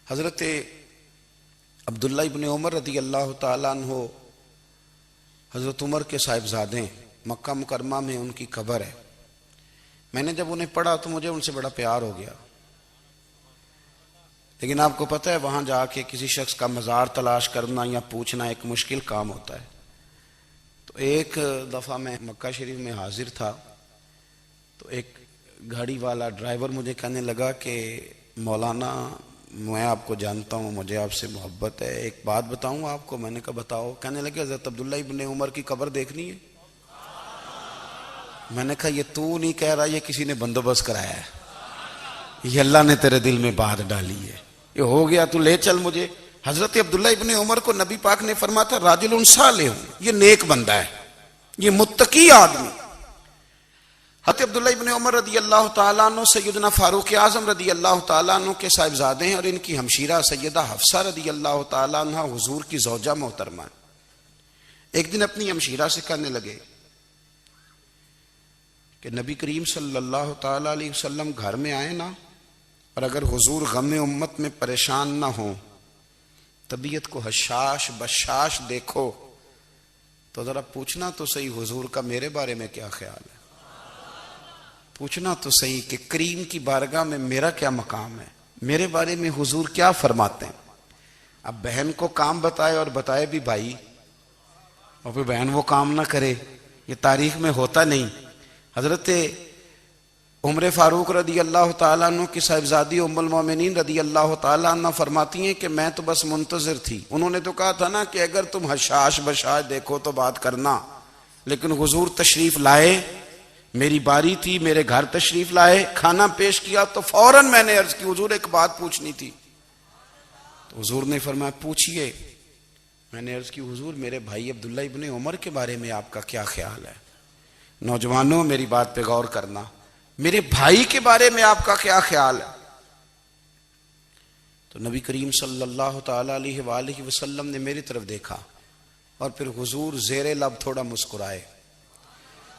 حضرت عبداللہ ابن عمر رضی اللہ تعالیٰ عنہ حضرت عمر کے صاحبزادے ہیں، مکہ مکرمہ میں ان کی قبر ہے۔ میں نے جب انہیں پڑھا تو مجھے ان سے بڑا پیار ہو گیا، لیکن آپ کو پتہ ہے وہاں جا کے کسی شخص کا مزار تلاش کرنا یا پوچھنا ایک مشکل کام ہوتا ہے۔ تو ایک دفعہ میں مکہ شریف میں حاضر تھا، تو ایک گاڑی والا ڈرائیور مجھے کہنے لگا کہ مولانا میں آپ کو جانتا ہوں، مجھے آپ سے محبت ہے، ایک بات بتاؤں آپ کو۔ میں نے کہا بتاؤ۔ کہنے لگے حضرت عبداللہ ابن عمر کی قبر دیکھنی ہے۔ میں نے کہا یہ تو نہیں کہہ رہا، یہ کسی نے بندوبست کرایا ہے، یہ اللہ نے تیرے دل میں بات ڈالی ہے، یہ ہو گیا، تو لے چل مجھے۔ حضرت عبداللہ ابن عمر کو نبی پاک نے فرمایا تھا راجل صالح، یہ نیک بندہ ہے، یہ متقی آدمی۔ حضرت عبداللہ ابن عمر رضی اللہ تعالیٰ عنہ سیدنا فاروق اعظم رضی اللہ تعالیٰ عنہ کے صاحبزادے ہیں، اور ان کی ہمشیرہ سیدہ حفصہ رضی اللہ تعالیٰ عنہ حضور کی زوجہ محترمہ ہیں۔ ایک دن اپنی ہمشیرہ سے کہنے لگے کہ نبی کریم صلی اللہ تعالیٰ علیہ وسلم گھر میں آئے نا، اور اگر حضور غم امت میں پریشان نہ ہوں، طبیعت کو حشاش بشاش دیکھو، تو ذرا پوچھنا تو صحیح حضور کا میرے بارے میں کیا خیال ہے، پوچھنا تو صحیح کہ کریم کی بارگاہ میں میرا کیا مقام ہے، میرے بارے میں حضور کیا فرماتے ہیں۔ اب بہن کو کام بتائے، اور بتائے بھی بھائی، اور پھر بہن وہ کام نہ کرے، یہ تاریخ میں ہوتا نہیں۔ حضرت عمر فاروق رضی اللہ تعالیٰ عنہ کی صاحبزادی ام المومنین رضی اللہ تعالیٰ عنہ فرماتی ہیں کہ میں تو بس منتظر تھی، انہوں نے تو کہا تھا نا کہ اگر تم حشاش بشاش دیکھو تو بات کرنا، لیکن حضور تشریف لائے، میری باری تھی، میرے گھر تشریف لائے، کھانا پیش کیا تو فوراً میں نے عرض کی حضور ایک بات پوچھنی تھی۔ تو حضور نے فرمایا پوچھئے۔ میں نے عرض کی حضور میرے بھائی عبداللہ ابن عمر کے بارے میں آپ کا کیا خیال ہے؟ نوجوانوں میری بات پہ غور کرنا، میرے بھائی کے بارے میں آپ کا کیا خیال ہے؟ تو نبی کریم صلی اللہ تعالیٰ علیہ وآلہ وسلم نے میری طرف دیکھا، اور پھر حضور زیر لب تھوڑا مسکرائے،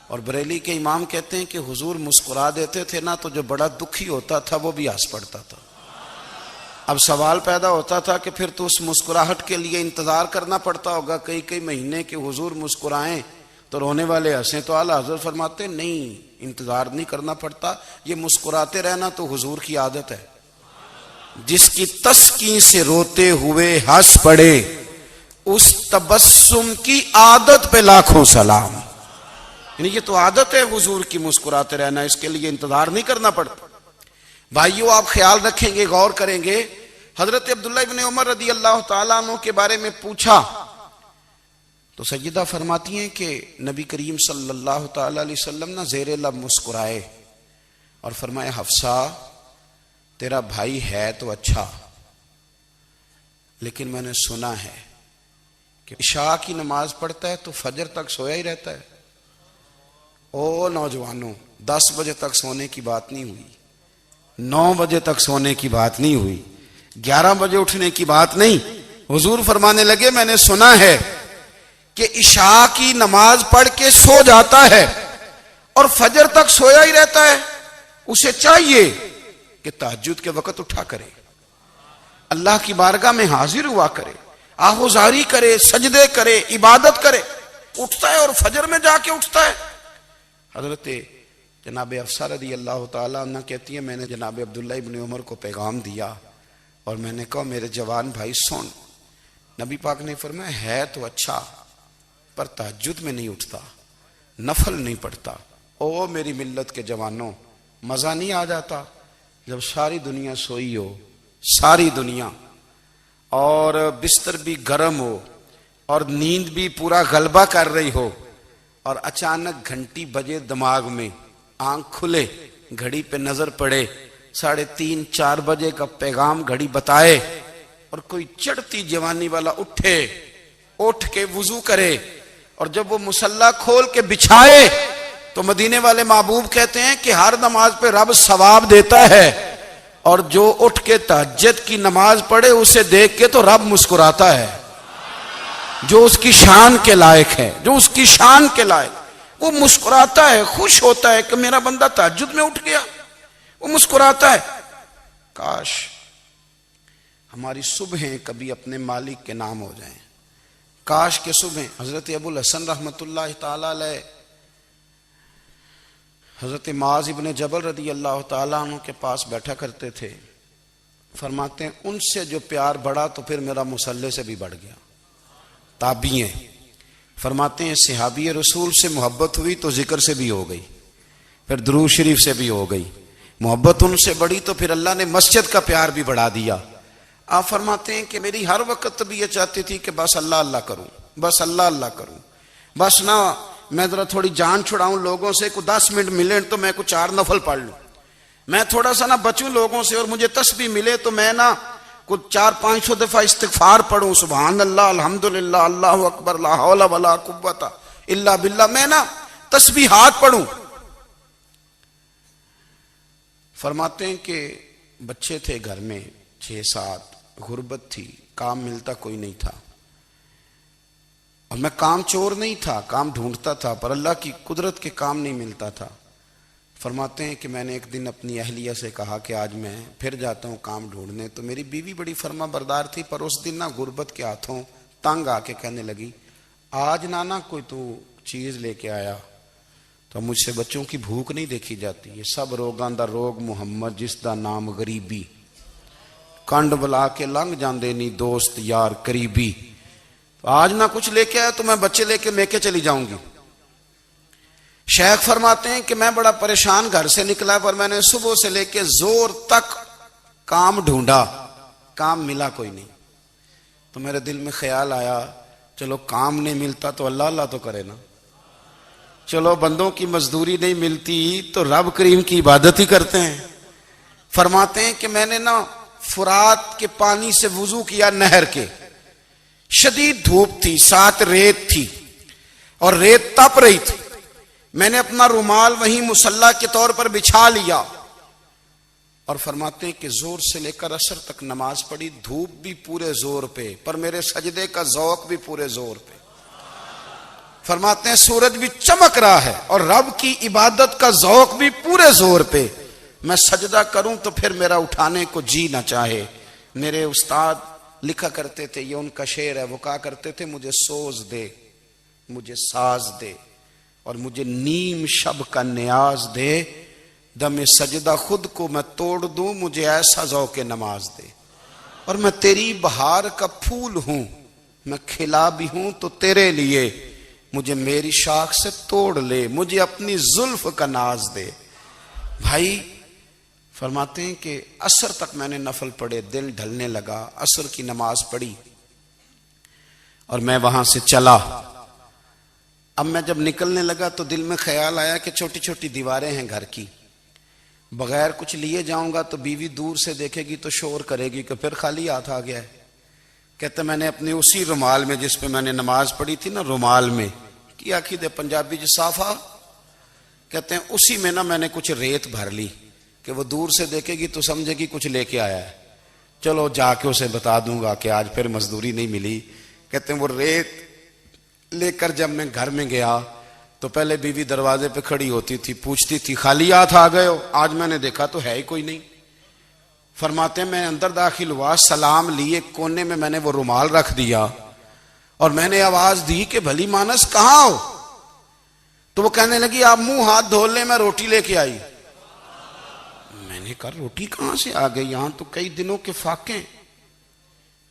اور بریلی کے امام کہتے ہیں کہ حضور مسکرا دیتے تھے نا تو جو بڑا دکھی ہوتا تھا وہ بھی ہنس پڑتا تھا۔ اب سوال پیدا ہوتا تھا کہ پھر تو اس مسکراہٹ کے لیے انتظار کرنا پڑتا ہوگا کئی مہینے کہ حضور مسکرائیں تو رونے والے ہنسیں، تو اعلیٰ حضرت فرماتے نہیں، انتظار نہیں کرنا پڑتا، یہ مسکراتے رہنا تو حضور کی عادت ہے۔ جس کی تسکین سے روتے ہوئے ہنس پڑے، اس تبسم کی عادت پہ لاکھوں سلام۔ یعنی یہ تو عادت ہے حضور کی مسکراتے رہنا، اس کے لیے انتظار نہیں کرنا پڑتا۔ بھائیو آپ خیال رکھیں گے، غور کریں گے، حضرت عبداللہ ابن عمر رضی اللہ تعالیٰ عنہ کے بارے میں پوچھا تو سیدہ فرماتی ہیں کہ نبی کریم صلی اللہ تعالیٰ علیہ وسلم نہ زیر لب مسکرائے اور فرمایا حفصہ تیرا بھائی ہے تو اچھا، لیکن میں نے سنا ہے کہ عشاء کی نماز پڑھتا ہے تو فجر تک سویا ہی رہتا ہے۔ او نوجوانوں، 10 بجے تک سونے کی بات نہیں ہوئی، 9 بجے تک سونے کی بات نہیں ہوئی، 11 بجے اٹھنے کی بات نہیں۔ حضور فرمانے لگے میں نے سنا ہے کہ عشاء کی نماز پڑھ کے سو جاتا ہے اور فجر تک سویا ہی رہتا ہے، اسے چاہیے کہ تہجد کے وقت اٹھا کرے، اللہ کی بارگاہ میں حاضر ہوا کرے، آہوزاری کرے، سجدے کرے، عبادت کرے، اٹھتا ہے اور فجر میں جا کے اٹھتا ہے۔ حضرت جناب حفصہ رضی اللہ تعالیٰ عنہ کہتی ہے میں نے جناب عبداللہ ابن عمر کو پیغام دیا اور میں نے کہا میرے جوان بھائی سن، نبی پاک نے فرمایا ہے تو اچھا پر تہجد میں نہیں اٹھتا، نفل نہیں پڑھتا۔ او میری ملت کے جوانوں، مزہ نہیں آ جاتا جب ساری دنیا سوئی ہو، ساری دنیا، اور بستر بھی گرم ہو اور نیند بھی پورا غلبہ کر رہی ہو، اور اچانک گھنٹی بجے دماغ میں، آنکھ کھلے، گھڑی پہ نظر پڑے، 3:30 4 بجے کا پیغام گھڑی بتائے، اور کوئی چڑھتی جوانی والا اٹھ کے وضو کرے، اور جب وہ مصلی کھول کے بچھائے تو مدینے والے محبوب کہتے ہیں کہ ہر نماز پہ رب ثواب دیتا ہے، اور جو اٹھ کے تہجد کی نماز پڑھے اسے دیکھ کے تو رب مسکراتا ہے، جو اس کی شان کے لائق ہے، جو اس کی شان کے لائق، وہ مسکراتا ہے، خوش ہوتا ہے کہ میرا بندہ تہجد میں اٹھ گیا، وہ مسکراتا ہے۔ کاش ہماری صبحیں کبھی اپنے مالک کے نام ہو جائیں. کاش کے صبح حضرت ابو الحسن رحمۃ اللہ تعالی علیہ حضرت معاذ ابن جبل رضی اللہ تعالیٰ عنہ کے پاس بیٹھا کرتے تھے. فرماتے ہیں ان سے جو پیار بڑھا تو پھر میرا مصلی سے بھی بڑھ گیا. تابعی ہیں. فرماتے ہیں صحابی رسول سے محبت ہوئی تو ذکر سے بھی ہو گئی, پھر درود شریف سے بھی ہو گئی. محبت ان سے بڑھی تو پھر اللہ نے مسجد کا پیار بھی بڑھا دیا. آپ فرماتے ہیں کہ میری ہر وقت بھی یہ چاہتی تھی کہ بس اللہ اللہ کروں, بس اللہ اللہ کروں, بس نہ میں ذرا تھوڑی جان چھڑاؤں لوگوں سے, کو 10 منٹ ملے تو میں کو 4 نفل پڑھ لوں, میں تھوڑا سا نہ بچوں لوگوں سے, اور مجھے تسبیح ملے تو میں نہ کچھ 400-500 دفعہ استغفار پڑھوں, سبحان اللہ, الحمدللہ, اللہ اکبر, لا حول ولا قوت الا باللہ, میں نہ تسبیحات پڑھوں. فرماتے ہیں کہ بچے تھے گھر میں 6-7, غربت تھی, کام ملتا کوئی نہیں تھا, اور میں کام چور نہیں تھا, کام ڈھونڈتا تھا, پر اللہ کی قدرت کے کام نہیں ملتا تھا. فرماتے ہیں کہ میں نے ایک دن اپنی اہلیہ سے کہا کہ آج میں پھر جاتا ہوں کام ڈھونڈنے. تو میری بیوی بڑی فرما بردار تھی, پر اس دن نہ غربت کے ہاتھوں تنگ آ کے کہنے لگی آج نانا کوئی تو چیز لے کے آیا, تو مجھ سے بچوں کی بھوک نہیں دیکھی جاتی. یہ سب روگاں دا روگ محمد جس دا نام غریبی, کنڈ بلا کے لنگ جاندے نہیں دوست یار قریبی. آج نہ کچھ لے کے آیا تو میں بچے لے کے میکے چلی جاؤں گی. شیخ فرماتے ہیں کہ میں بڑا پریشان گھر سے نکلا, پر میں نے صبح سے لے کے زور تک کام ڈھونڈا, کام ملا کوئی نہیں. تو میرے دل میں خیال آیا چلو کام نہیں ملتا تو اللہ اللہ تو کرے نا, چلو بندوں کی مزدوری نہیں ملتی تو رب کریم کی عبادت ہی کرتے ہیں. فرماتے ہیں کہ میں نے نا فرات کے پانی سے وضو کیا, نہر کے, شدید دھوپ تھی, ساتھ ریت تھی اور ریت تپ رہی تھی. میں نے اپنا رومال وہیں مصلی کے طور پر بچھا لیا, اور فرماتے ہیں کہ زور سے لے کر عصر تک نماز پڑھی. دھوپ بھی پورے زور پہ, پر میرے سجدے کا ذوق بھی پورے زور پہ. فرماتے ہیں سورج بھی چمک رہا ہے اور رب کی عبادت کا ذوق بھی پورے زور پہ. میں سجدہ کروں تو پھر میرا اٹھانے کو جی نہ چاہے. میرے استاد لکھا کرتے تھے, یہ ان کا شعر ہے, وہ کہا کرتے تھے مجھے سوز دے, مجھے ساز دے, اور مجھے نیم شب کا نیاز دے, دم سجدہ خود کو میں توڑ دوں, مجھے ایسا ذوق نماز دے. اور میں تیری بہار کا پھول ہوں, میں کھلا بھی ہوں تو تیرے لیے, مجھے میری شاخ سے توڑ لے, مجھے اپنی زلف کا ناز دے. بھائی فرماتے ہیں کہ عصر تک میں نے نفل پڑھے, دل ڈھلنے لگا, عصر کی نماز پڑھی اور میں وہاں سے چلا. اب میں جب نکلنے لگا تو دل میں خیال آیا کہ چھوٹی چھوٹی دیواریں ہیں گھر کی, بغیر کچھ لیے جاؤں گا تو بیوی دور سے دیکھے گی تو شور کرے گی کہ پھر خالی ہاتھ آ گیا ہے. کہتے میں نے اپنے اسی رومال میں جس پہ میں نے نماز پڑھی تھی نا, رومال میں کیا دے پنجابی صافہ کہتے ہیں, اسی میں نا میں نے کچھ ریت بھر لی کہ وہ دور سے دیکھے گی تو سمجھے گی کچھ لے کے آیا ہے, چلو جا کے اسے بتا دوں گا کہ آج پھر مزدوری نہیں ملی. کہتے ہیں وہ ریت لے کر جب میں گھر میں گیا تو پہلے بیوی دروازے پہ کھڑی ہوتی تھی, پوچھتی تھی خالی ہاتھ آ گئے ہو, آج میں نے دیکھا تو ہے ہی کوئی نہیں. فرماتے ہیں میں اندر داخل ہوا, سلام لیے, کونے میں نے وہ رومال رکھ دیا اور میں نے آواز دی کہ بھلی مانس کہاں ہو. تو وہ کہنے لگی آپ منہ ہاتھ دھو لیں, میں روٹی لے کے آئی. میں نے کہا روٹی کہاں سے آ گئی, یہاں تو کئی دنوں کے فاقے,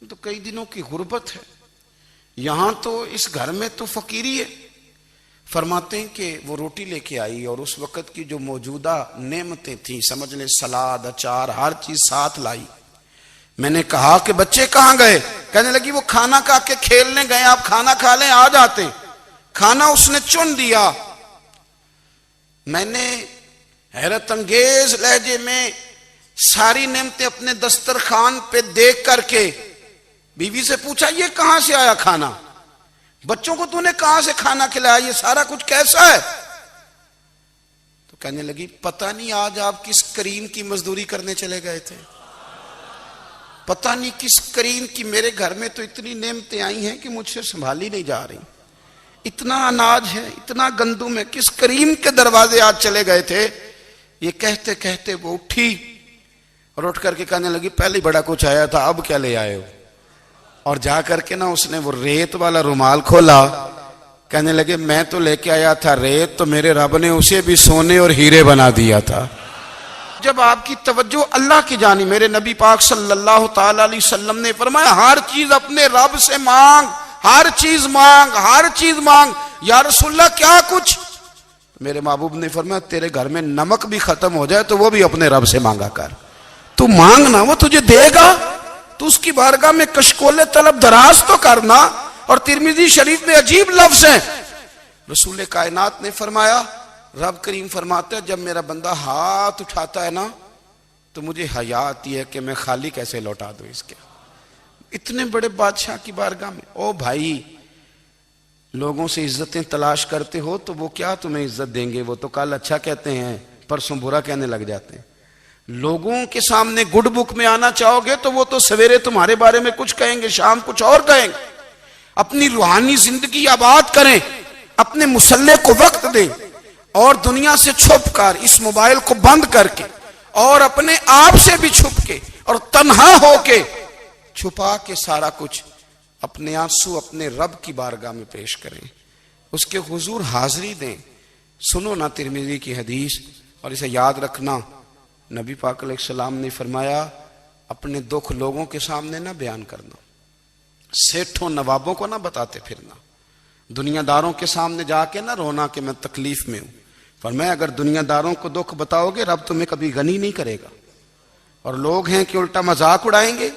تو کئی دنوں کی غربت ہے, یہاں تو اس گھر میں تو فقیری ہے. فرماتے ہیں کہ وہ روٹی لے کے آئی اور اس وقت کی جو موجودہ نعمتیں تھیں, سمجھ لیں سلاد, اچار, ہر چیز ساتھ لائی. میں نے کہا کہ بچے کہاں گئے؟ کہنے لگی وہ کھانا کھا کے کھیلنے گئے, آپ کھانا کھا لیں آ جاتے. کھانا اس نے چن دیا. میں نے حیرت انگیز لہجے میں ساری نعمتیں اپنے دسترخوان پہ دیکھ کر کے بیوی سے پوچھا یہ کہاں سے آیا کھانا, بچوں کو تو نے کہاں سے کھانا کھلایا, یہ سارا کچھ کیسا ہے؟ تو کہنے لگی پتہ نہیں آج آپ کس کریم کی مزدوری کرنے چلے گئے تھے, پتہ نہیں کس کریم کی, میرے گھر میں تو اتنی نعمتیں آئی ہیں کہ مجھ سے سنبھالی نہیں جا رہی, اتنا اناج ہے, اتنا گندم ہے, کس کریم کے دروازے آج چلے گئے تھے. یہ کہتے کہتے وہ اٹھی اور اٹھ کر کے کہنے لگی پہلے بڑا کچھ آیا تھا، اب کیا لے آئے ہو؟ اور جا کر کے نا اس نے وہ ریت والا رومال کھولا، کہنے لگے میں تو لے کے آیا تھا ریت، تو میرے رب نے اسے بھی سونے اور ہیرے بنا دیا تھا۔ جب آپ کی توجہ اللہ کی جانب، میرے نبی پاک صلی اللہ تعالی علیہ وسلم نے فرمایا ہر چیز اپنے رب سے مانگ، ہر چیز مانگ، ہر چیز مانگ۔ یا رسول اللہ کیا کچھ؟ میرے محبوب نے فرمایا تیرے گھر میں نمک بھی ختم ہو جائے تو وہ بھی اپنے رب سے مانگا کر، تو مانگنا وہ تجھے دے گا، تو اس کی بارگاہ میں کشکول طلب دراز تو کرنا۔ اور ترمذی شریف میں عجیب لفظ ہیں، رسول کائنات نے فرمایا، رب کریم فرماتا ہے جب میرا بندہ ہاتھ اٹھاتا ہے نا تو مجھے حیا آتی ہے کہ میں خالی کیسے لوٹا دوں اس کے۔ اتنے بڑے بادشاہ کی بارگاہ میں، او بھائی لوگوں سے عزتیں تلاش کرتے ہو تو وہ کیا تمہیں عزت دیں گے؟ وہ تو کل اچھا کہتے ہیں پرسوں برا کہنے لگ جاتے ہیں۔ لوگوں کے سامنے گڈ بک میں آنا چاہو گے تو وہ تو سویرے تمہارے بارے میں کچھ کہیں گے، شام کچھ اور کہیں گے۔ اپنی روحانی زندگی آباد کریں، اپنے مسلح کو وقت دیں، اور دنیا سے چھپ کر اس موبائل کو بند کر کے اور اپنے آپ سے بھی چھپ کے اور تنہا ہو کے چھپا کے سارا کچھ اپنے آنسو اپنے رب کی بارگاہ میں پیش کریں، اس کے حضور حاضری دیں۔ سنو نا ترمذی کی حدیث، اور اسے یاد رکھنا، نبی پاک علیہ السلام نے فرمایا اپنے دکھ لوگوں کے سامنے نہ بیان کرنا، سیٹھوں نوابوں کو نہ بتاتے پھرنا، دنیا داروں کے سامنے جا کے نہ رونا کہ میں تکلیف میں ہوں۔ فرمایا اگر دنیا داروں کو دکھ بتاؤ گے رب تمہیں کبھی غنی نہیں کرے گا، اور لوگ ہیں کہ الٹا مذاق اڑائیں گے۔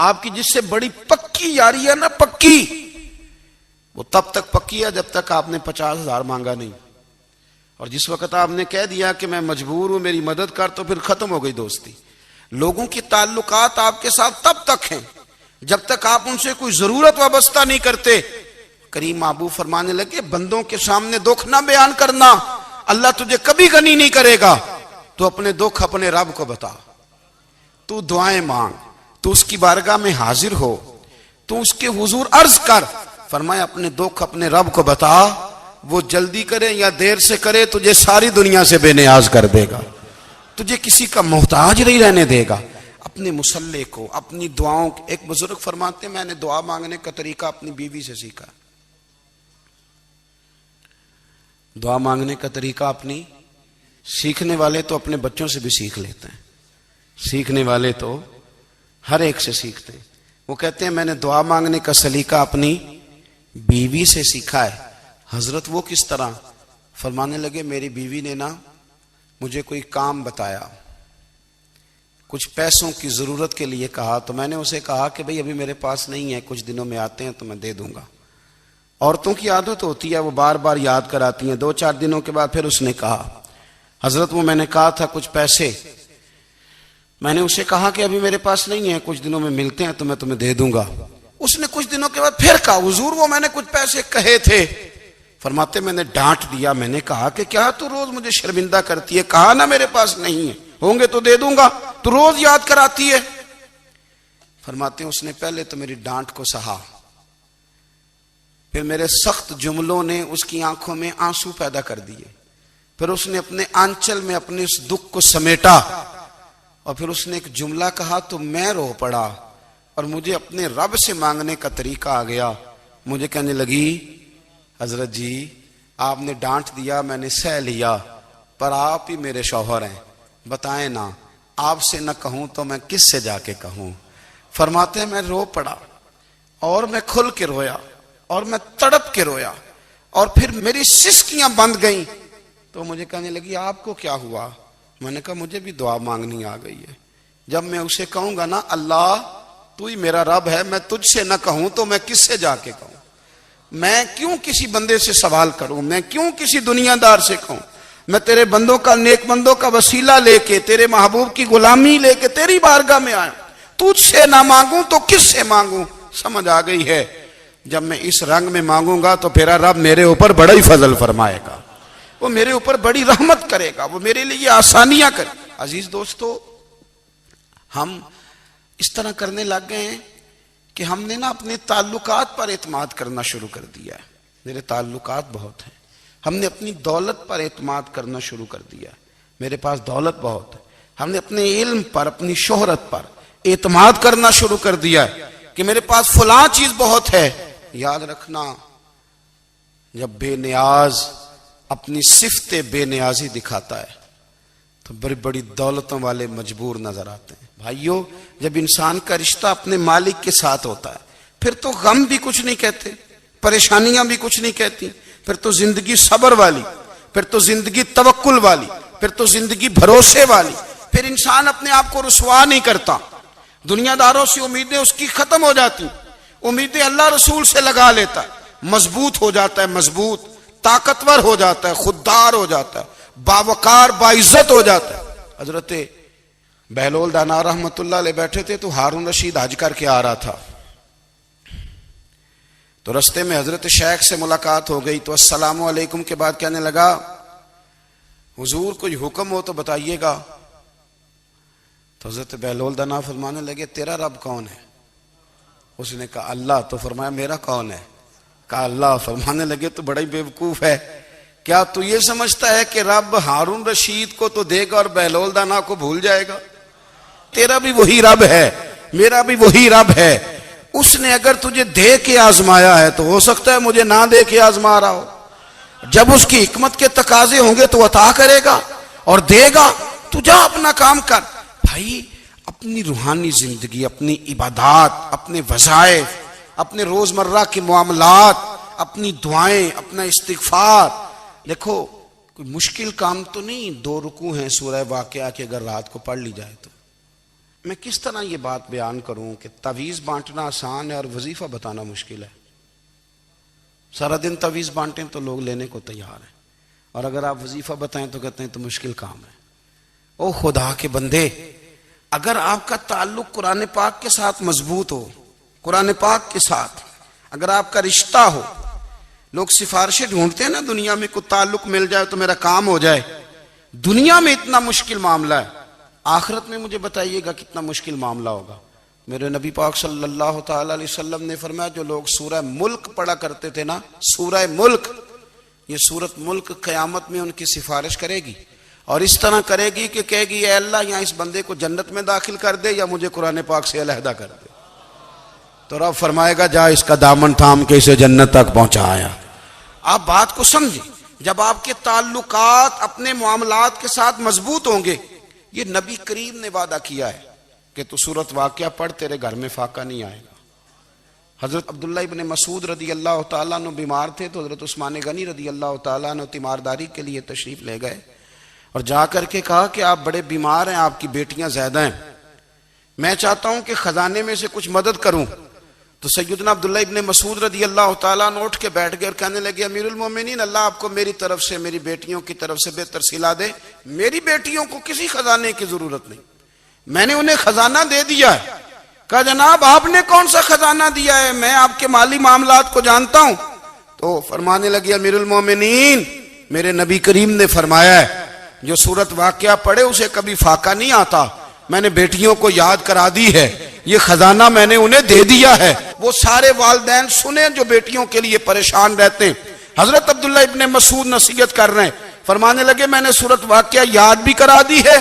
آپ کی جس سے بڑی پکی یاری ہے نا، پکی، وہ تب تک پکی ہے جب تک آپ نے 50,000 مانگا نہیں، اور جس وقت آپ نے کہہ دیا کہ میں مجبور ہوں میری مدد کر تو پھر ختم ہو گئی دوستی۔ لوگوں کی تعلقات آپ کے ساتھ تب تک ہیں جب تک آپ ان سے کوئی ضرورت وابستہ نہیں کرتے۔ کریم محبوب فرمانے لگے بندوں کے سامنے دکھ نہ بیان کرنا، اللہ تجھے کبھی غنی نہیں کرے گا۔ تو اپنے دکھ اپنے رب کو بتا، تو دعائیں مانگ، تو اس کی بارگاہ میں حاضر ہو، تو اس کے حضور عرض کر۔ فرمایا اپنے دکھ اپنے رب کو بتا، وہ جلدی کرے یا دیر سے کرے تجھے ساری دنیا سے بے نیاز کر دے گا، تجھے کسی کا محتاج نہیں رہنے دے گا۔ اپنے مسلح کو، اپنی دعاؤں، ایک بزرگ فرماتے ہیں میں نے دعا مانگنے کا طریقہ اپنی بیوی سے سیکھا، دعا مانگنے کا طریقہ اپنی، سیکھنے والے تو اپنے بچوں سے بھی سیکھ لیتے ہیں، سیکھنے والے تو ہر ایک سے سیکھتے ہیں۔ وہ کہتے ہیں میں نے دعا مانگنے کا سلیقہ اپنی بیوی سے سیکھا ہے۔ حضرت وہ کس طرح؟ فرمانے لگے میری بیوی نے نا مجھے کوئی کام بتایا، کچھ پیسوں کی ضرورت کے لیے کہا، تو میں نے اسے کہا کہ بھئی ابھی میرے پاس نہیں ہے، کچھ دنوں میں آتے ہیں تو میں دے دوں گا۔ عورتوں کی عادت ہوتی ہے وہ بار بار یاد کراتی ہیں، 2-4 دنوں کے بعد پھر اس نے کہا حضرت وہ میں نے کہا تھا کچھ پیسے، میں نے اسے کہا کہ ابھی میرے پاس نہیں ہے، کچھ دنوں میں ملتے ہیں تو میں تمہیں دے دوں گا۔ اس نے کچھ دنوں کے بعد پھر کہا حضور وہ میں نے کچھ پیسے کہے تھے۔ فرماتے میں نے ڈانٹ دیا، میں نے کہا کہ کیا تو روز مجھے شرمندہ کرتی ہے، کہا نا میرے پاس نہیں ہے، ہوں گے تو دے دوں گا، تو روز یاد کراتی ہے۔ فرماتے ہیں اس نے پہلے تو میری ڈانٹ کو سہا، پھر میرے سخت جملوں نے اس کی آنکھوں میں آنسو پیدا کر دیے، پھر اس نے اپنے آنچل میں اپنے اس دکھ کو سمیٹا، اور پھر اس نے ایک جملہ کہا تو میں رو پڑا، اور مجھے اپنے رب سے مانگنے کا طریقہ آ گیا۔ مجھے کہنے لگی حضرت جی آپ نے ڈانٹ دیا، میں نے سہ لیا، پر آپ ہی میرے شوہر ہیں، بتائیں نا آپ سے نہ کہوں تو میں کس سے جا کے کہوں۔ فرماتے ہیں میں رو پڑا، اور میں کھل کے رویا، اور میں تڑپ کے رویا، اور پھر میری سسکیاں بند گئیں۔ تو مجھے کہنے لگی آپ کو کیا ہوا؟ میں نے کہا مجھے بھی دعا مانگنی آ گئی ہے، جب میں اسے کہوں گا نا اللہ تو ہی میرا رب ہے، میں تجھ سے نہ کہوں تو میں کس سے جا کے کہوں؟ میں کیوں کسی بندے سے سوال کروں؟ میں کیوں کسی دنیا دار سے کہوں؟ میں تیرے بندوں کا، نیک بندوں کا وسیلہ لے کے، تیرے محبوب کی غلامی لے کے تیری بارگاہ میں آیا، تجھ سے نہ مانگوں تو کس سے مانگوں؟ سمجھ آ گئی ہے، جب میں اس رنگ میں مانگوں گا تو پھر رب میرے اوپر بڑا ہی فضل فرمائے گا، وہ میرے اوپر بڑی رحمت کرے گا، وہ میرے لیے آسانیاں کرے۔ عزیز دوستو، ہم اس طرح کرنے لگ گئے ہیں کہ ہم نے نا اپنے تعلقات پر اعتماد کرنا شروع کر دیا ہے۔ میرے تعلقات بہت ہیں، ہم نے اپنی دولت پر اعتماد کرنا شروع کر دیا ہے، میرے پاس دولت بہت ہے، ہم نے اپنے علم پر، اپنی شہرت پر اعتماد کرنا شروع کر دیا ہے کہ میرے پاس فلاں چیز بہت ہے. یاد رکھنا، جب بے نیاز اپنی صفت بے نیازی دکھاتا ہے تو بڑی بڑی دولتوں والے مجبور نظر آتے ہیں. بھائیو، جب انسان کا رشتہ اپنے مالک کے ساتھ ہوتا ہے پھر تو غم بھی کچھ نہیں کہتے، پریشانیاں بھی کچھ نہیں کہتی، پھر تو زندگی صبر والی، پھر تو زندگی توکل والی، پھر تو زندگی بھروسے والی. پھر انسان اپنے آپ کو رسوا نہیں کرتا. دنیا داروں سے امیدیں اس کی ختم ہو جاتی، امیدیں اللہ رسول سے لگا لیتا ہے، مضبوط ہو جاتا ہے، مضبوط، طاقتور ہو جاتا ہے، خوددار ہو جاتا ہے، باوقار باعزت ہو جاتا ہے. حضرت بہلول دانا رحمت اللہ علیہ بیٹھے تھے تو ہارون رشید حج کر کے آ رہا تھا. تو رستے میں حضرت شیخ سے ملاقات ہو گئی تو السلام علیکم کے بعد کہنے لگا، حضور کوئی حکم ہو تو بتائیے گا. تو حضرت بہلول دانا فرمانے لگے، تیرا رب کون ہے؟ اس نے کہا اللہ. تو فرمایا میرا کون ہے؟ کہا اللہ. فرمانے لگے تو بڑا ہی بیوقوف ہے، کیا تو یہ سمجھتا ہے کہ رب ہارون رشید کو تو دے گا اور بہلول دانا کو بھول جائے گا؟ تیرا بھی وہی رب ہے، میرا بھی وہی رب ہے. اس نے اگر تجھے دے کے آزمایا ہے تو ہو سکتا ہے مجھے نہ دے کے آزما رہا ہو. جب اس کی حکمت کے تقاضے ہوں گے تو عطا کرے گا اور دے گا. تو جا اپنا کام کر. بھائی، اپنی روحانی زندگی، اپنی عبادات، اپنے وظائف، اپنے روزمرہ کے معاملات، اپنی دعائیں، اپنا استغفار. دیکھو کوئی مشکل کام تو نہیں، 2 رکوع ہیں سورہ واقعہ کے، اگر رات کو پڑھ لی جائے تو. میں کس طرح یہ بات بیان کروں کہ تعویذ بانٹنا آسان ہے اور وظیفہ بتانا مشکل ہے. سارا دن تعویذ بانٹیں تو لوگ لینے کو تیار ہیں، اور اگر آپ وظیفہ بتائیں تو کہتے ہیں تو مشکل کام ہے. او خدا کے بندے، اگر آپ کا تعلق قرآن پاک کے ساتھ مضبوط ہو، قرآن پاک کے ساتھ اگر آپ کا رشتہ ہو، لوگ سفارشیں ڈھونڈتے ہیں نا دنیا میں، کوئی تعلق مل جائے تو میرا کام ہو جائے. دنیا میں اتنا مشکل معاملہ ہے، آخرت میں مجھے بتائیے گا کتنا مشکل معاملہ ہوگا. میرے نبی پاک صلی اللہ تعالی علیہ وسلم نے فرمایا، جو لوگ سورہ ملک پڑھا کرتے تھے نا، سورہ ملک، یہ سورت ملک قیامت میں ان کی سفارش کرے گی، اور اس طرح کرے گی کہ کہے گی اے اللہ یہاں اس بندے کو جنت میں داخل کر دے یا مجھے قرآن پاک سے علیحدہ کر دے. تو رب فرمائے گا جا اس کا دامن تھام کے اسے جنت تک پہنچایا. آپ بات کو سمجھیں، جب آپ کے تعلقات اپنے معاملات کے ساتھ مضبوط ہوں گے، یہ نبی کریم نے وعدہ کیا ہے کہ تو سورت واقعہ پڑھ، تیرے گھر میں فاقہ نہیں آئے گا. حضرت عبداللہ ابن مسعود رضی اللہ تعالیٰ عنہ بیمار تھے تو حضرت عثمان غنی رضی اللہ تعالیٰ عنہ تیمارداری کے لیے تشریف لے گئے اور جا کر کے کہا کہ آپ بڑے بیمار ہیں، آپ کی بیٹیاں زیادہ ہیں، میں چاہتا ہوں کہ خزانے میں سے کچھ مدد کروں. تو سیدنا عبداللہ ابن مسعود رضی اللہ تعالیٰ عنہ اٹھ کے بیٹھ گئے اور کہنے لگے، امیر المومنین، اللہ آپ کو میری طرف سے، میری بیٹیوں کی طرف سے بہتر صلہ دے. میری بیٹیوں کو کسی خزانے کی ضرورت نہیں، میں نے انہیں خزانہ دے دیا ہے. کہا جناب آپ نے کون سا خزانہ دیا ہے، میں آپ کے مالی معاملات کو جانتا ہوں. تو فرمانے لگے، امیر المومنین، میرے نبی کریم نے فرمایا ہے جو سورت واقعہ پڑھے اسے کبھی فاقہ نہیں آتا. میں نے بیٹیوں کو یاد کرا دی ہے، یہ خزانہ میں نے انہیں دے دیا ہے. وہ سارے والدین سنیں جو بیٹیوں کے لیے پریشان رہتے ہیں. حضرت عبداللہ ابن مسعود نصیحت کر رہے ہیں، فرمانے لگے میں نے سورت واقعہ یاد بھی کرا دی ہے،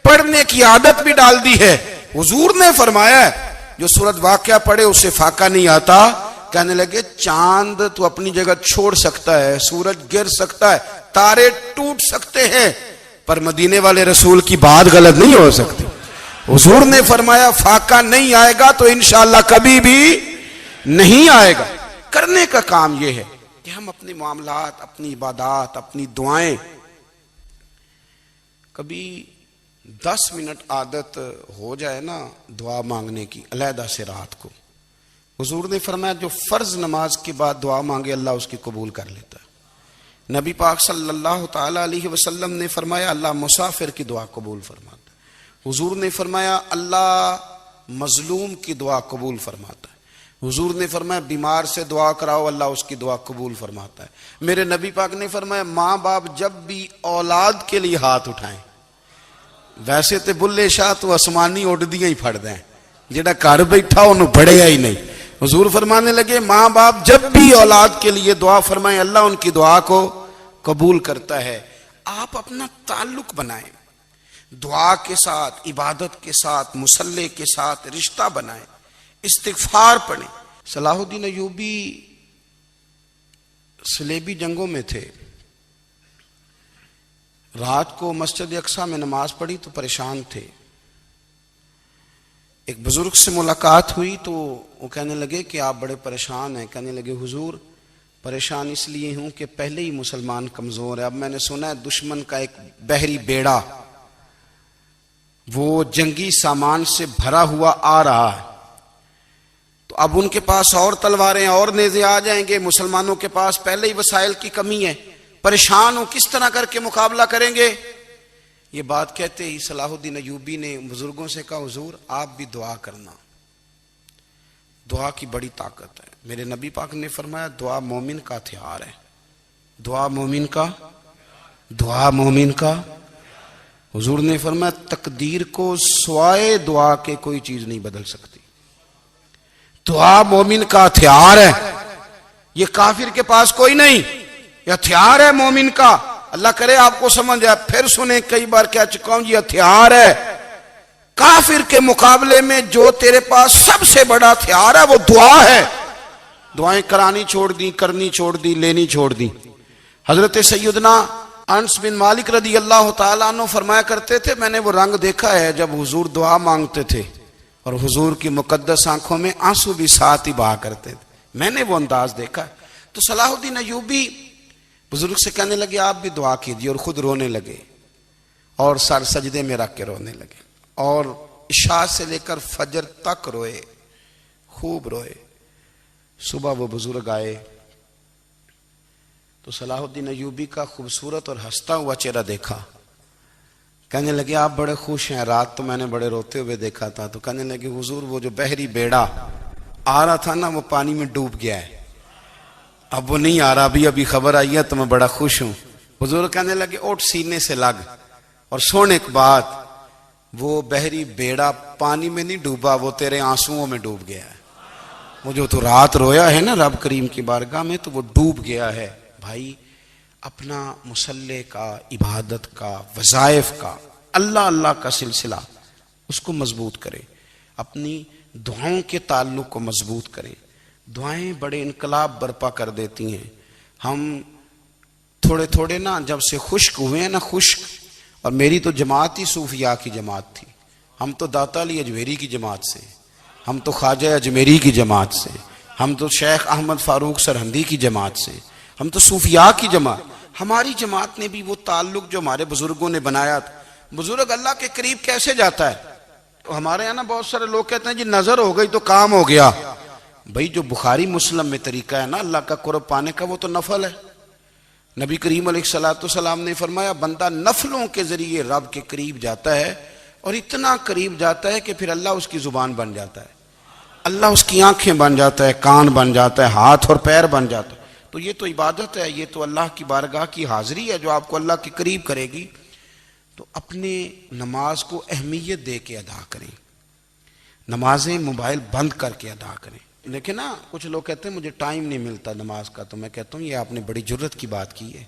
پڑھنے کی عادت بھی ڈال دی ہے. حضور نے فرمایا ہے جو سورت واقعہ پڑھے اسے فاقہ نہیں آتا. کہنے لگے چاند تو اپنی جگہ چھوڑ سکتا ہے، سورج گر سکتا ہے، تارے ٹوٹ سکتے ہیں، پر مدینے والے رسول کی بات غلط نہیں ہو سکتی. حضور نے فرمایا فاقہ نہیں آئے گا تو انشاءاللہ کبھی بھی نہیں آئے گا. کرنے کا کام یہ ہے کہ ہم اپنے معاملات، اپنی عبادات، اپنی دعائیں، کبھی 10 منٹ عادت ہو جائے نا دعا مانگنے کی علیحدہ سے رات کو. حضور نے فرمایا جو فرض نماز کے بعد دعا مانگے اللہ اس کی قبول کر لیتا ہے. نبی پاک صلی اللہ تعالی علیہ وسلم نے فرمایا اللہ مسافر کی دعا قبول فرماتا ہے. حضور نے فرمایا اللہ مظلوم کی دعا قبول فرماتا ہے. حضور نے فرمایا بیمار سے دعا کراؤ اللہ اس کی دعا قبول فرماتا ہے. میرے نبی پاک نے فرمایا ماں باپ جب بھی اولاد کے لیے ہاتھ اٹھائیں، ویسے تے بلے شاہ تو آسمانی اڈدیاں ہی پھڑ دیں، جڑا گھر بیٹھا انہوں بڑھیا ہی نہیں. حضور فرمانے لگے ماں باپ جب بھی اولاد کے لیے دعا فرمائیں اللہ ان کی دعا کو قبول کرتا ہے. آپ اپنا تعلق بنائیں. دعا کے ساتھ، عبادت کے ساتھ، مصلی کے ساتھ رشتہ بنائیں، استغفار پڑھیں۔ صلاح الدین ایوبی صلیبی جنگوں میں تھے، رات کو مسجد اقصی میں نماز پڑھی تو پریشان تھے۔ ایک بزرگ سے ملاقات ہوئی تو وہ کہنے لگے کہ آپ بڑے پریشان ہیں۔ کہنے لگے حضور پریشان اس لیے ہوں کہ پہلے ہی مسلمان کمزور ہے، اب میں نے سنا ہے دشمن کا ایک بحری بیڑا وہ جنگی سامان سے بھرا ہوا آ رہا ہے، تو اب ان کے پاس اور تلواریں اور نیزے آ جائیں گے، مسلمانوں کے پاس پہلے ہی وسائل کی کمی ہے، پریشان ہوں کس طرح کر کے مقابلہ کریں گے۔ یہ بات کہتے ہی صلاح الدین ایوبی نے بزرگوں سے کہا حضور آپ بھی دعا کرنا، دعا کی بڑی طاقت ہے۔ میرے نبی پاک نے فرمایا دعا مومن کا ہتھیار ہے، دعا مومن کا، دعا مومن کا۔ حضور نے فرمایا تقدیر کو سوائے دعا کے کوئی چیز نہیں بدل سکتی، دعا مومن کا ہتھیار ہے، یہ کافر کے پاس کوئی نہیں، یہ ہتھیار ہے مومن کا۔ اللہ کرے آپ کو سمجھ آئے، پھر سنیں، کئی بار کہہ چکا ہوں یہ ہتھیار ہے۔ کافر کے مقابلے میں جو تیرے پاس سب سے بڑا ہتھیار ہے وہ دعا ہے۔ دعائیں کرانی چھوڑ دی، کرنی چھوڑ دی، لینی چھوڑ دی۔ حضرت سیدنا انس بن مالک رضی اللہ تعالیٰ عنہ فرمایا کرتے تھے میں نے وہ رنگ دیکھا ہے جب حضور دعا مانگتے تھے اور حضور کی مقدس آنکھوں میں آنسو بھی ساتھ ہی بہا کرتے تھے، میں نے وہ انداز دیکھا ہے۔ تو صلاح الدین ایوبی بزرگ سے کہنے لگے آپ بھی دعا کیجیے، اور خود رونے لگے اور سر سجدے میں رکھ کے رونے لگے، اور عشاء سے لے کر فجر تک روئے، خوب روئے۔ صبح وہ بزرگ آئے تو صلاح الدین ایوبی کا خوبصورت اور ہنستا ہوا چہرہ دیکھا، کہنے لگے آپ بڑے خوش ہیں، رات تو میں نے بڑے روتے ہوئے دیکھا تھا۔ تو کہنے لگے حضور وہ جو بحری بیڑا آ رہا تھا نا وہ پانی میں ڈوب گیا ہے، اب وہ نہیں آ رہا، ابھی خبر آئی ہے تو میں بڑا خوش ہوں۔ حضور کہنے لگے اٹھ سینے سے لگ اور سن ایک بات، وہ بحری بیڑا پانی میں نہیں ڈوبا، وہ تیرے آنسوؤں میں ڈوب گیا ہے۔ وہ جو تو رات رویا ہے نا رب کریم کی بارگاہ میں تو وہ ڈوب گیا ہے۔ بھائی اپنا مصلی کا، عبادت کا، وظائف کا، اللہ اللہ کا سلسلہ اس کو مضبوط کرے، اپنی دعاؤں کے تعلق کو مضبوط کرے۔ دعائیں بڑے انقلاب برپا کر دیتی ہیں۔ ہم تھوڑے تھوڑے نا جب سے خشک ہوئے ہیں نا، خشک، اور میری تو جماعت ہی صوفیاء کی جماعت تھی، ہم تو داتا علی اجمیری کی جماعت سے، ہم تو خواجہ اجمیری کی جماعت سے، ہم تو شیخ احمد فاروق سرہندی کی جماعت سے، ہم تو صوفیاء کی جماعت۔ ہماری جماعت نے بھی وہ تعلق جو ہمارے بزرگوں نے بنایا تھا۔ بزرگ اللہ کے قریب کیسے جاتا ہے؟ تو ہمارے یہاں نا بہت سارے لوگ کہتے ہیں جی نظر ہو گئی تو کام ہو گیا۔ بھائی جو بخاری مسلم میں طریقہ ہے نا اللہ کا قرب پانے کا وہ تو نفل ہے۔ نبی کریم علیہ الصلوۃ والسلام نے فرمایا بندہ نفلوں کے ذریعے رب کے قریب جاتا ہے، اور اتنا قریب جاتا ہے کہ پھر اللہ اس کی زبان بن جاتا ہے، اللہ اس کی آنکھیں بن جاتا ہے، کان بن جاتا ہے، ہاتھ اور پیر بن جاتا ہے۔ تو یہ تو عبادت ہے، یہ تو اللہ کی بارگاہ کی حاضری ہے جو آپ کو اللہ کے قریب کرے گی۔ تو اپنے نماز کو اہمیت دے کے ادا کریں، نمازیں موبائل بند کر کے ادا کریں۔ لیکن نا کچھ لوگ کہتے ہیں مجھے ٹائم نہیں ملتا نماز کا، تو میں کہتا ہوں یہ آپ نے بڑی جرت کی بات کی ہے۔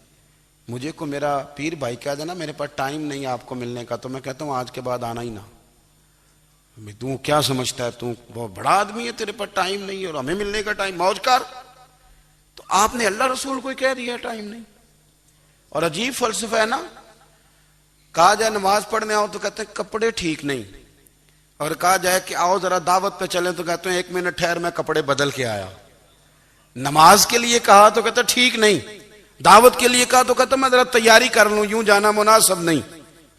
مجھے کو میرا پیر بھائی کہہ دینا میرے پاس ٹائم نہیں آپ کو ملنے کا، تو میں کہتا ہوں آج کے بعد آنا ہی نہ۔ تو کیا سمجھتا ہے تو بہت بڑا آدمی ہے، تیرے پاس ٹائم نہیں ہے اور ہمیں ملنے کا ٹائم، موج کر۔ تو آپ نے اللہ رسول کو کہہ دیا ٹائم نہیں۔ اور عجیب فلسفہ ہے نا، کہا جائے نماز پڑھنے آؤ تو کہتے ہیں کپڑے ٹھیک نہیں، اور کہا جائے کہ آؤ ذرا دعوت پہ چلیں تو کہتے ہیں 1 منٹ ٹھہر میں کپڑے بدل کے آیا۔ نماز کے لیے کہا تو کہتے ٹھیک نہیں، دعوت کے لیے کہا تو کہتا میں ذرا تیاری کر لوں، یوں جانا مناسب نہیں۔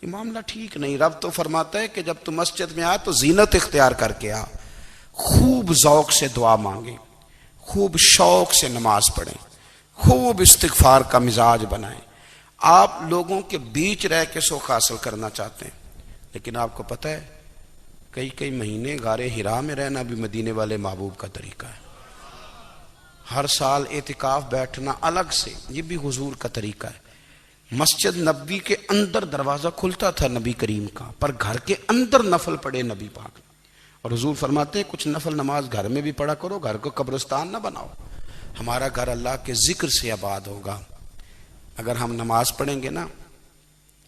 یہ معاملہ ٹھیک نہیں۔ رب تو فرماتا ہے کہ جب تو مسجد میں آ تو زینت اختیار کر کے آ، خوب ذوق سے دعا مانگے، خوب شوق سے نماز پڑھیں، خوب استغفار کا مزاج بنائیں۔ آپ لوگوں کے بیچ رہ کے سوکھ حاصل کرنا چاہتے ہیں، لیکن آپ کو پتہ ہے کئی مہینے غار حرا میں رہنا بھی مدینے والے محبوب کا طریقہ ہے۔ ہر سال اعتکاف بیٹھنا الگ سے، یہ بھی حضور کا طریقہ ہے۔ مسجد نبوی کے اندر دروازہ کھلتا تھا نبی کریم کا، پر گھر کے اندر نفل پڑھے نبی پاک، اور حضور فرماتے ہیں کچھ نفل نماز گھر میں بھی پڑھا کرو، گھر کو قبرستان نہ بناؤ۔ ہمارا گھر اللہ کے ذکر سے آباد ہوگا۔ اگر ہم نماز پڑھیں گے نا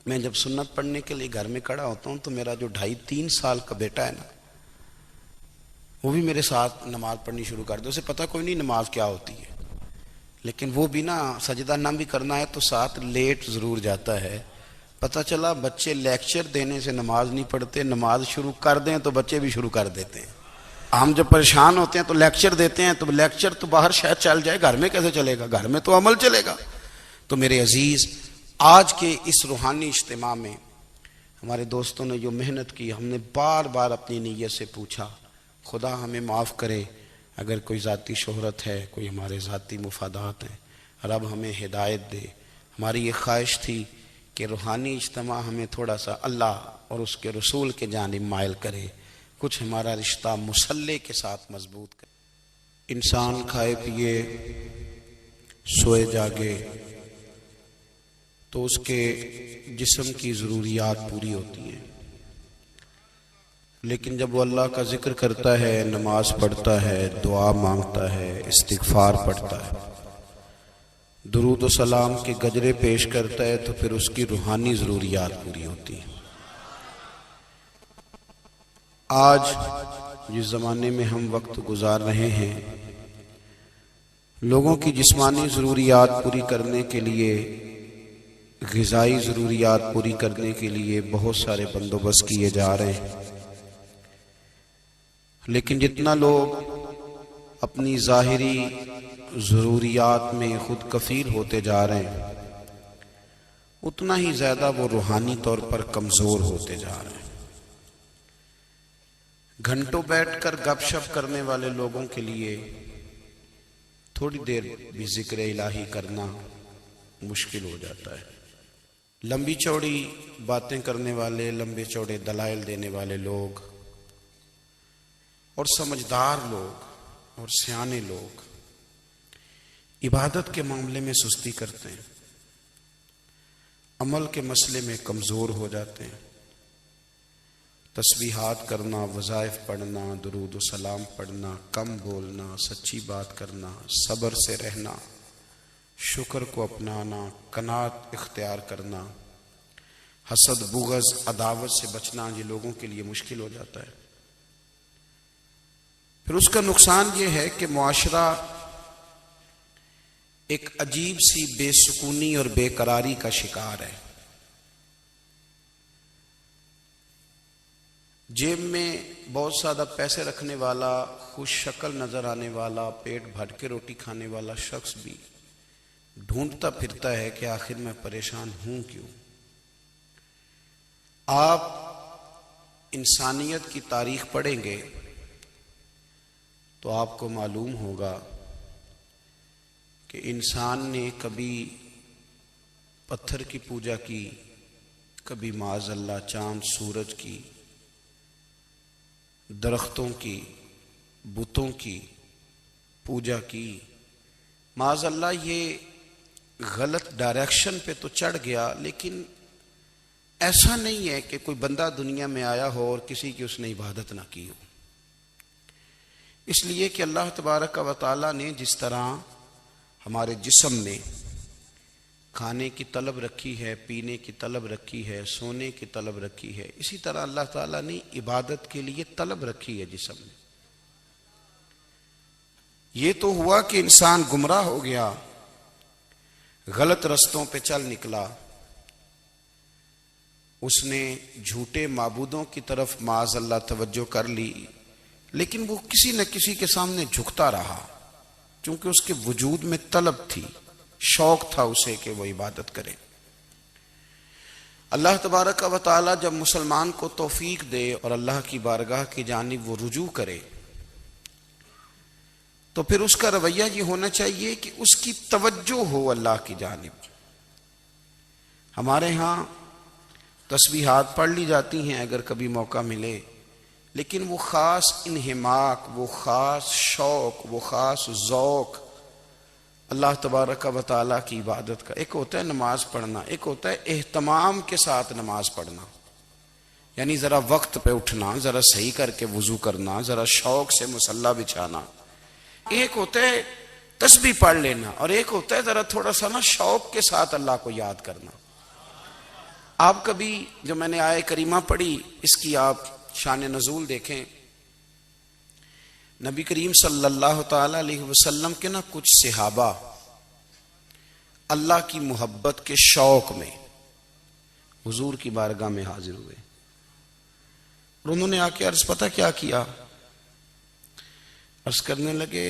میں جب سنت پڑھنے کے لیے گھر میں کھڑا ہوتا ہوں تو میرا جو 2.5-3 سال کا بیٹا ہے نا، وہ بھی میرے ساتھ نماز پڑھنی شروع کر دے. اسے پتہ کوئی نہیں نماز کیا ہوتی ہے، لیکن وہ بھی نا سجدہ نہ بھی کرنا ہے تو ساتھ لیٹ ضرور جاتا ہے. پتہ چلا بچے لیکچر دینے سے نماز نہیں پڑھتے، نماز شروع کر دیں تو بچے بھی شروع کر دیتے ہیں. ہم جب پریشان ہوتے ہیں تو لیکچر دیتے ہیں، تو لیکچر تو باہر شاید چل جائے، گھر میں کیسے چلے گا؟ گھر میں تو عمل چلے گا. تو میرے عزیز، آج کے اس روحانی اجتماع میں ہمارے دوستوں نے جو محنت کی، ہم نے بار بار اپنی نیت سے پوچھا خدا ہمیں معاف کرے اگر کوئی ذاتی شہرت ہے، کوئی ہمارے ذاتی مفادات ہیں، رب ہمیں ہدایت دے. ہماری یہ خواہش تھی کہ روحانی اجتماع ہمیں تھوڑا سا اللہ اور اس کے رسول کے جانب مائل کرے، کچھ ہمارا رشتہ مصلی کے ساتھ مضبوط کرے. انسان کھائے پیے سوئے جاگے تو اس کے جسم کی ضروریات پوری ہوتی ہیں، لیکن جب وہ اللہ کا ذکر کرتا ہے، نماز پڑھتا ہے، دعا مانگتا ہے، استغفار پڑھتا ہے، درود و سلام کے گجرے پیش کرتا ہے، تو پھر اس کی روحانی ضروریات پوری ہوتی ہیں. آج جس زمانے میں ہم وقت گزار رہے ہیں، لوگوں کی جسمانی ضروریات پوری کرنے کے لیے، غذائی ضروریات پوری کرنے کے لیے بہت سارے بندوبست کیے جا رہے ہیں، لیکن جتنا لوگ اپنی ظاہری ضروریات میں خود کفیل ہوتے جا رہے ہیں، اتنا ہی زیادہ وہ روحانی طور پر کمزور ہوتے جا رہے ہیں. گھنٹوں بیٹھ کر گپ شپ کرنے والے لوگوں کے لیے تھوڑی دیر بھی ذکر الہی کرنا مشکل ہو جاتا ہے. لمبی چوڑی باتیں کرنے والے، لمبے چوڑے دلائل دینے والے لوگ اور سمجھدار لوگ اور سیانے لوگ عبادت کے معاملے میں سستی کرتے ہیں، عمل کے مسئلے میں کمزور ہو جاتے ہیں. تسبیحات کرنا، وظائف پڑھنا، درود و سلام پڑھنا، کم بولنا، سچی بات کرنا، صبر سے رہنا، شکر کو اپنانا، قناعت اختیار کرنا، حسد، بغض، عداوت سے بچنا، یہ لوگوں کے لیے مشکل ہو جاتا ہے. پھر اس کا نقصان یہ ہے کہ معاشرہ ایک عجیب سی بے سکونی اور بے قراری کا شکار ہے. جیب میں بہت زیادہ پیسے رکھنے والا، خوش شکل نظر آنے والا، پیٹ بھر کے روٹی کھانے والا شخص بھی ڈھونڈتا پھرتا ہے کہ آخر میں پریشان ہوں کیوں. آپ انسانیت کی تاریخ پڑھیں گے تو آپ کو معلوم ہوگا کہ انسان نے کبھی پتھر کی پوجا کی، کبھی معاذ اللہ چاند سورج کی، درختوں کی، بتوں کی پوجا کی. معاذ اللہ یہ غلط ڈائریکشن پہ تو چڑھ گیا، لیکن ایسا نہیں ہے کہ کوئی بندہ دنیا میں آیا ہو اور کسی کی اس نے عبادت نہ کی ہو. اس لیے کہ اللہ تبارک و تعالیٰ نے جس طرح ہمارے جسم میں کھانے کی طلب رکھی ہے، پینے کی طلب رکھی ہے، سونے کی طلب رکھی ہے، اسی طرح اللہ تعالیٰ نے عبادت کے لیے طلب رکھی ہے جسم میں. یہ تو ہوا کہ انسان گمراہ ہو گیا، غلط رستوں پہ چل نکلا، اس نے جھوٹے معبودوں کی طرف معاذ اللہ توجہ کر لی، لیکن وہ کسی نہ کسی کے سامنے جھکتا رہا، چونکہ اس کے وجود میں طلب تھی، شوق تھا اسے کہ وہ عبادت کرے. اللہ تبارک و تعالی جب مسلمان کو توفیق دے اور اللہ کی بارگاہ کی جانب وہ رجوع کرے تو پھر اس کا رویہ یہ ہونا چاہیے کہ اس کی توجہ ہو اللہ کی جانب. ہمارے ہاں تسبیحات پڑھ لی جاتی ہیں اگر کبھی موقع ملے، لیکن وہ خاص انہماک، وہ خاص شوق، وہ خاص ذوق اللہ تبارک و تعالیٰ کی عبادت کا. ایک ہوتا ہے نماز پڑھنا، ایک ہوتا ہے اہتمام کے ساتھ نماز پڑھنا، یعنی ذرا وقت پہ اٹھنا، ذرا صحیح کر کے وضو کرنا، ذرا شوق سے مصلی بچھانا. ایک ہوتا ہے تسبیح پڑھ لینا، اور ایک ہوتا ہے ذرا تھوڑا سا نا شوق کے ساتھ اللہ کو یاد کرنا. آپ کبھی جو میں نے آیت کریمہ پڑھی اس کی آپ شان نزول دیکھیں. نبی کریم صلی اللہ تعالی علیہ وسلم کے نا کچھ صحابہ اللہ کی محبت کے شوق میں حضور کی بارگاہ میں حاضر ہوئے اور انہوں نے آ کے عرض پتہ کیا کیا؟ عرض کرنے لگے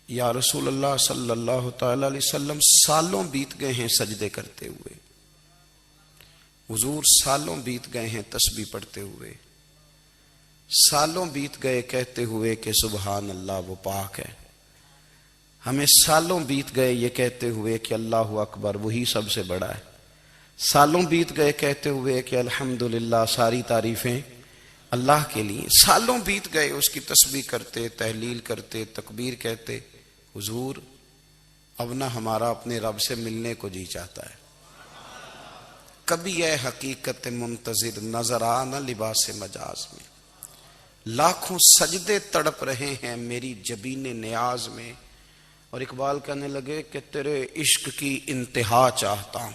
یا رسول اللہ صلی اللہ تعالی علیہ وسلم سالوں بیت گئے ہیں سجدے کرتے ہوئے، حضور سالوں بیت گئے ہیں تسبیح پڑھتے ہوئے، سالوں بیت گئے کہتے ہوئے کہ سبحان اللہ وہ پاک ہے، ہمیں سالوں بیت گئے یہ کہتے ہوئے کہ اللہ اکبر وہی سب سے بڑا ہے، سالوں بیت گئے کہتے ہوئے کہ الحمدللہ ساری تعریفیں اللہ کے لیے، سالوں بیت گئے اس کی تسبیح کرتے، تحلیل کرتے، تکبیر کہتے. حضور اب نہ ہمارا اپنے رب سے ملنے کو جی چاہتا ہے. کبھی اے حقیقت منتظر نظر آ نہ لباس مجاز میں، لاکھوں سجدے تڑپ رہے ہیں میری جبین نیاز میں. اور اقبال کہنے لگے کہ تیرے عشق کی انتہا چاہتا ہوں،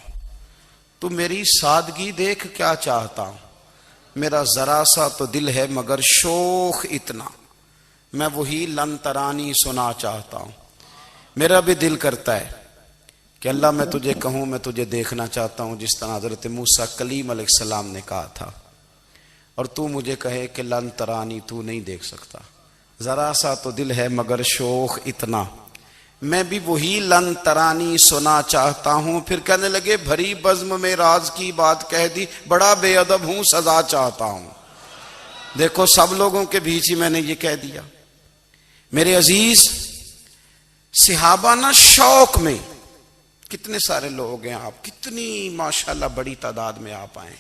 تو میری سادگی دیکھ کیا چاہتا ہوں، میرا ذرا سا تو دل ہے مگر شوق اتنا، میں وہی لن ترانی سنا چاہتا ہوں. میرا بھی دل کرتا ہے کہ اللہ میں تجھے کہوں میں تجھے دیکھنا چاہتا ہوں جس طرح حضرت موسیٰ کلیم علیہ السلام نے کہا تھا، اور تو مجھے کہے کہ لن ترانی تو نہیں دیکھ سکتا، ذرا سا تو دل ہے مگر شوق اتنا، میں بھی وہی لن ترانی سنا چاہتا ہوں. پھر کہنے لگے بھری بزم میں راز کی بات کہہ دی، بڑا بے ادب ہوں سزا چاہتا ہوں. دیکھو سب لوگوں کے بیچ ہی میں نے یہ کہہ دیا. میرے عزیز صحابہ نا شوق میں، کتنے سارے لوگ ہیں آپ، کتنی ماشاءاللہ بڑی تعداد میں آپ آئے.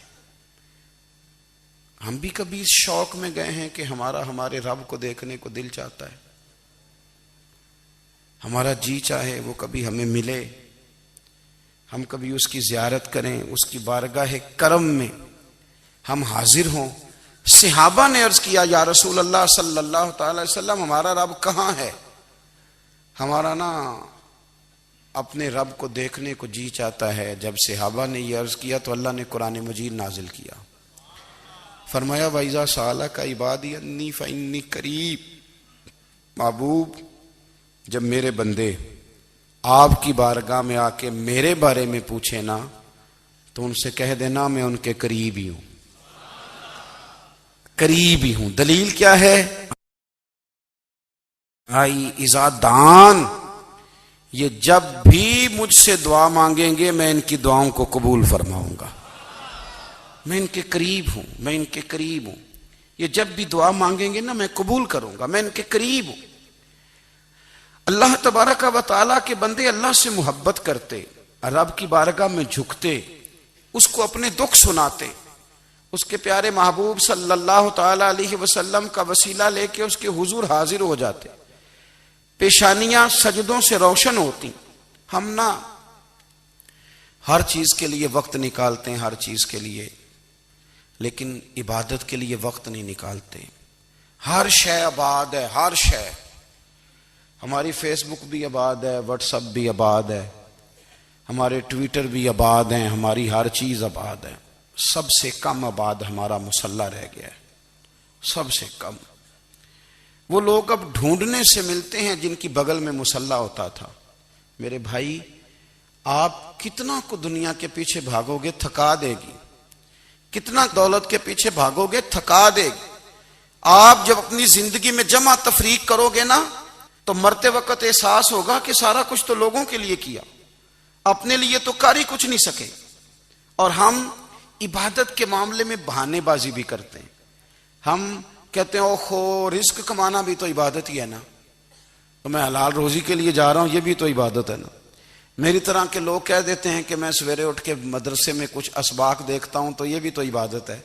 ہم بھی کبھی اس شوق میں گئے ہیں کہ ہمارے رب کو دیکھنے کو دل چاہتا ہے، ہمارا جی چاہے وہ کبھی ہمیں ملے، ہم کبھی اس کی زیارت کریں، اس کی بارگاہ کرم میں ہم حاضر ہوں. صحابہ نے عرض کیا یا رسول اللہ صلی اللہ تعالی وسلم ہمارا رب کہاں ہے؟ ہمارا نا اپنے رب کو دیکھنے کو جی چاہتا ہے. جب صحابہ نے یہ عرض کیا تو اللہ نے قرآن مجید نازل کیا، فرمایا وَإِذَا سَأَلَكَ عِبَادِي أَنِّي فَإِنِّي قَرِيبٌ. محبوب جب میرے بندے آپ کی بارگاہ میں آ کے میرے بارے میں پوچھے نا تو ان سے کہہ دینا میں ان کے قریب ہی ہوں، قریب ہی ہوں. دلیل کیا ہے؟ آئی اذا دان، یہ جب بھی مجھ سے دعا مانگیں گے میں ان کی دعاؤں کو قبول فرماؤں گا، میں ان کے قریب ہوں، میں ان کے قریب ہوں. یہ جب بھی دعا مانگیں گے نا میں قبول کروں گا، میں ان کے قریب ہوں. اللہ تبارک و تعالیٰ کے بندے اللہ سے محبت کرتے، رب کی بارگاہ میں جھکتے، اس کو اپنے دکھ سناتے، اس کے پیارے محبوب صلی اللہ تعالی علیہ وسلم کا وسیلہ لے کے اس کے حضور حاضر ہو جاتے، پیشانیاں سجدوں سے روشن ہوتی. ہم نا ہر چیز کے لیے وقت نکالتے ہیں، ہر چیز کے لیے، لیکن عبادت کے لیے وقت نہیں نکالتے. ہر شے آباد ہے، ہر شے. ہماری فیس بک بھی آباد ہے، واٹس ایپ بھی آباد ہے، ہمارے ٹویٹر بھی آباد ہیں، ہماری ہر چیز آباد ہے. سب سے کم آباد ہمارا مصلی رہ گیا ہے، سب سے کم. وہ لوگ اب ڈھونڈنے سے ملتے ہیں جن کی بغل میں مصلی ہوتا تھا. میرے بھائی آپ کتنا کو دنیا کے پیچھے بھاگو گے تھکا دے گی، کتنا دولت کے پیچھے بھاگو گے تھکا دے گی. آپ جب اپنی زندگی میں جمع تفریق کرو گے نا تو مرتے وقت احساس ہوگا کہ سارا کچھ تو لوگوں کے لیے کیا، اپنے لیے تو کر ہی کچھ نہیں سکے. اور ہم عبادت کے معاملے میں بہانے بازی بھی کرتے ہیں. ہم کہتے ہیں اوہو رزق کمانا بھی تو عبادت ہی ہے نا، تو میں حلال روزی کے لیے جا رہا ہوں، یہ بھی تو عبادت ہے نا. میری طرح کے لوگ کہہ دیتے ہیں کہ میں سویرے اٹھ کے مدرسے میں کچھ اسباق دیکھتا ہوں تو یہ بھی تو عبادت ہے.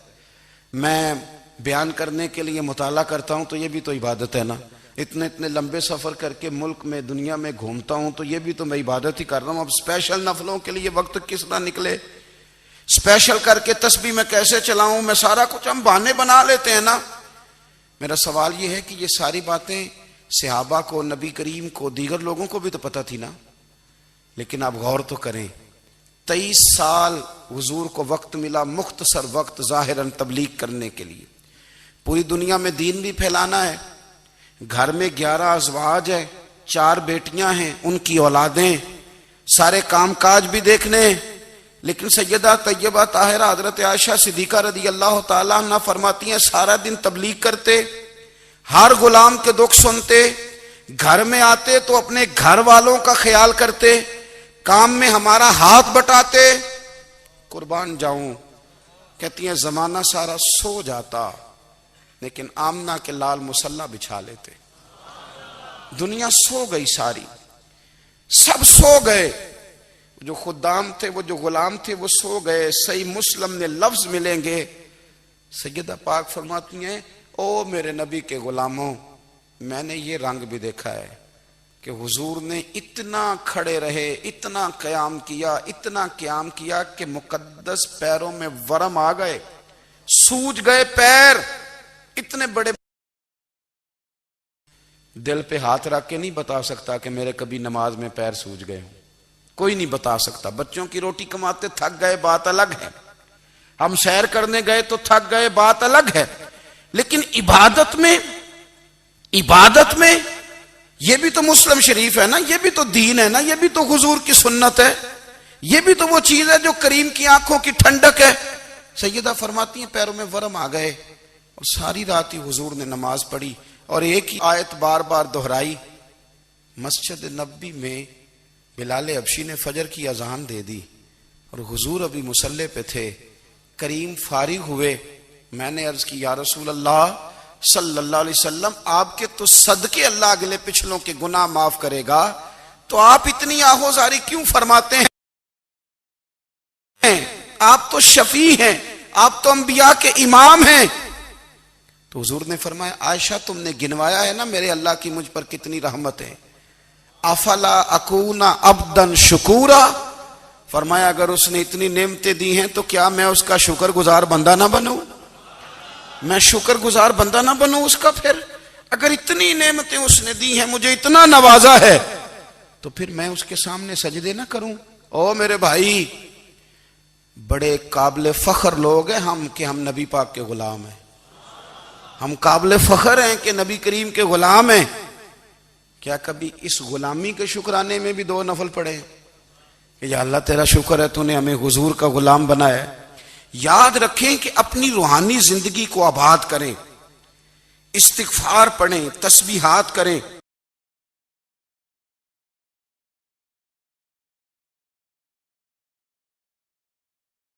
میں بیان کرنے کے لیے مطالعہ کرتا ہوں تو یہ بھی تو عبادت ہے نا. اتنے لمبے سفر کر کے ملک میں دنیا میں گھومتا ہوں تو یہ بھی تو میں عبادت ہی کر رہا ہوں. اب اسپیشل نفلوں کے لیے وقت کس طرح نکلے، اسپیشل کر کے تسبیح میں کیسے چلاؤں، میں سارا کچھ ہم بہانے بنا لیتے ہیں نا. میرا سوال یہ ہے کہ یہ ساری باتیں صحابہ کو، نبی کریم کو، دیگر لوگوں کو بھی تو پتہ تھی نا. لیکن آپ غور تو کریں، 23 سال حضور کو وقت ملا، مختصر وقت ظاہراً تبلیغ کرنے کے لیے، پوری دنیا میں دین بھی پھیلانا ہے۔ گھر میں 11 ازواج ہے، 4 بیٹیاں ہیں، ان کی اولادیں، سارے کام کاج بھی دیکھنے ہیں۔ لیکن سیدہ طیبہ طاہرہ حضرت عائشہ صدیقہ رضی اللہ تعالیٰ عنہ فرماتی ہیں سارا دن تبلیغ کرتے، ہر غلام کے دکھ سنتے، گھر میں آتے تو اپنے گھر والوں کا خیال کرتے، کام میں ہمارا ہاتھ بٹاتے۔ قربان جاؤں، کہتی ہیں زمانہ سارا سو جاتا لیکن آمنہ کے لال مصلی بچھا لیتے۔ دنیا سو گئی، ساری سب سو گئے، جو خدام تھے، وہ جو غلام تھے، وہ سو گئے۔ صحیح مسلم میں لفظ ملیں گے، سیدہ پاک فرماتی ہیں او میرے نبی کے غلاموں، میں نے یہ رنگ بھی دیکھا ہے کہ حضور نے اتنا کھڑے رہے، اتنا قیام کیا، اتنا قیام کیا کہ مقدس پیروں میں ورم آ گئے، سوج گئے پیر، اتنے بڑے۔ دل پہ ہاتھ رکھ کے نہیں بتا سکتا کہ میرے کبھی نماز میں پیر سوج گئے ہوں، کوئی نہیں بتا سکتا۔ بچوں کی روٹی کماتے تھک گئے، بات الگ ہے، ہم سیر کرنے گئے تو تھک گئے، بات الگ ہے، لیکن عبادت میں یہ بھی تو مسلم شریف ہے نا، یہ بھی تو دین ہے نا، یہ بھی تو حضور کی سنت ہے، یہ بھی تو وہ چیز ہے جو کریم کی آنکھوں کی ٹھنڈک ہے۔ سیدہ فرماتی ہیں پیروں میں ورم آ گئے، اور ساری رات ہی حضور نے نماز پڑھی اور ایک ہی آیت بار بار دہرائی۔ مسجد نبوی میں بلال حبشی نے فجر کی اذان دے دی اور حضور ابھی مصلی پہ تھے، کریم فارغ ہوئے۔ میں نے عرض کی یا رسول اللہ صلی اللہ علیہ وسلم، آپ کے تو صدقے اللہ اگلے پچھلوں کے گناہ معاف کرے گا، تو آپ اتنی آہوزاری کیوں فرماتے ہیں؟ آپ تو شفیع ہیں، آپ تو انبیاء کے امام ہیں۔ تو حضور نے فرمایا عائشہ تم نے گنوایا ہے نا میرے اللہ کی مجھ پر کتنی رحمت ہے، افلا اکون عبدا شکورا، فرمایا اگر اس نے اتنی نعمتیں دی ہیں تو کیا میں اس کا شکر گزار بندہ نہ بنوں؟ میں شکر گزار بندہ نہ بنوں اس کا؟ پھر اگر اتنی نعمتیں اس نے دی ہیں، مجھے اتنا نوازا ہے، تو پھر میں اس کے سامنے سجدے نہ کروں؟ او میرے بھائی، بڑے قابل فخر لوگ ہیں ہم کہ ہم نبی پاک کے غلام ہیں، ہم قابل فخر ہیں کہ نبی کریم کے غلام ہیں۔ کیا کبھی اس غلامی کے شکرانے میں بھی 2 نفل پڑھے کہ یا اللہ تیرا شکر ہے تو نے ہمیں حضور کا غلام بنایا ہے؟ یاد رکھیں کہ اپنی روحانی زندگی کو آباد کریں، استغفار پڑھیں، تسبیحات کریں،